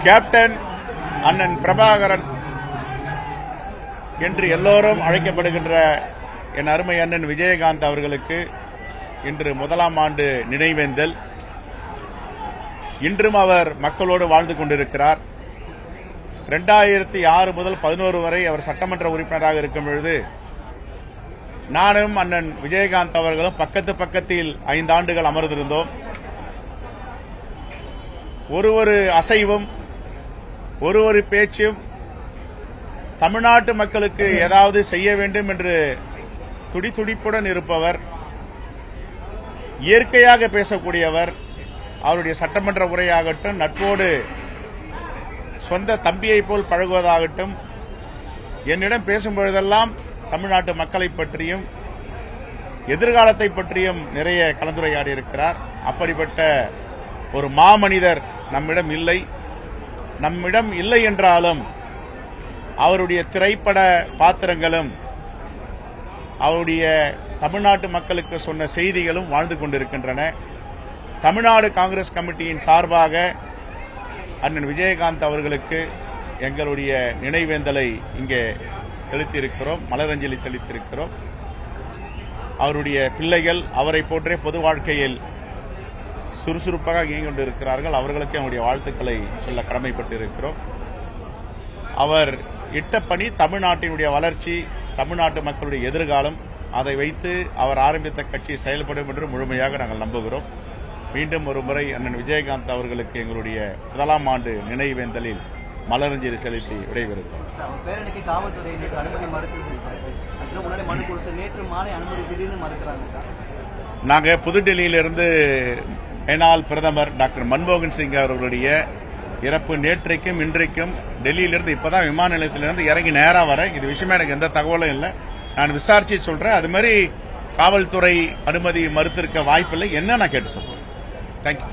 Captain அண்ணன் பிரபாகரன் என்று எல்லோரும் அழைக்கப்படுகின்ற என் அருமை அண்ணன் விஜயகாந்த் அவர்களுக்கு இன்று முதலாம் ஆண்டு நினைவேந்தல். இன்றும் அவர் மக்களோடு வாழ்ந்து கொண்டிருக்கிறார். 2006 முதல் 2011 வரை அவர் சட்டமன்ற உறுப்பினராக இருக்கும் பொழுது நானும் அண்ணன் விஜயகாந்த் அவர்களும் பக்கத்தில் 5 ஆண்டுகள் அமர்ந்திருந்தோம். ஒரு அசைவும் ஒரு பேச்சும் தமிழ்நாட்டு மக்களுக்கு ஏதாவது செய்ய வேண்டும் என்று துடிதுடிப்புடன் இருப்பவர், இயற்கையாக பேசக்கூடியவர். அவருடைய சட்டமன்ற உரையாகட்டும், நட்போடு சொந்த தம்பியை போல் பழகுவதாகட்டும், என்னிடம் பேசும்பொழுதெல்லாம் தமிழ்நாட்டு மக்களை பற்றியும் எதிர்காலத்தை பற்றியும் நிறைய கலந்துரையாடி இருக்கிறார். அப்படிப்பட்ட ஒரு மாமனிதர் நம்மிடம் இல்லை என்றாலும் அவருடைய திரைப்பட பாத்திரங்களும் அவருடைய தமிழ்நாட்டு மக்களுக்கு சொன்ன செய்திகளும் வாழ்ந்து கொண்டிருக்கின்றன. தமிழ்நாடு காங்கிரஸ் கமிட்டியின் சார்பாக அண்ணன் விஜயகாந்த் அவர்களுக்கு எங்களுடைய நினைவேந்தலை இங்கே செலுத்தியிருக்கிறோம், மலரஞ்சலி செலுத்தியிருக்கிறோம். அவருடைய பிள்ளைகள் அவரை போன்றே பொது வாழ்க்கையில் சுறுசுறுப்பாக இயங்கிக் கொண்டிருக்கிறார்கள். அவர்களுக்கு நம்முடைய வாழ்த்துக்களை சொல்ல கடமைப்பட்டு இருக்கிறோம். அவர் இட்ட பணி தமிழ்நாட்டினுடைய வளர்ச்சி, தமிழ்நாட்டு மக்களுடைய எதிர்காலம். அதை வைத்து அவர் ஆரம்பித்த கட்சி செயல்படும் என்று முழுமையாக நாங்கள் நம்புகிறோம். மீண்டும் ஒரு முறை அண்ணன் விஜயகாந்த் அவர்களுக்கு எங்களுடைய முதலாம் ஆண்டு நினைவேந்தலில் மலரஞ்சலி செலுத்தி விடைபெறுகிறோம். நாங்கள் புதுடெல்லியிலிருந்து மேனாள் பிரதமர் டாக்டர் மன்மோகன் சிங் அவர்களுடைய இறப்பு நேற்றைக்கும் இன்றைக்கும் டெல்லியிலிருந்து இப்பதான் விமான நிலையத்திலிருந்து இறங்கி நேரா வர இது விஷயமா எனக்கு எந்த தகவலும் இல்லை. நான் விசாரிச்சு சொல்றேன். அது மாதிரி காவல்துறை அனுமதி மறுத்திருக்க வாய்ப்பில்லை. என்ன நான் கேட்டு சொல்றேன். தேங்க்யூ.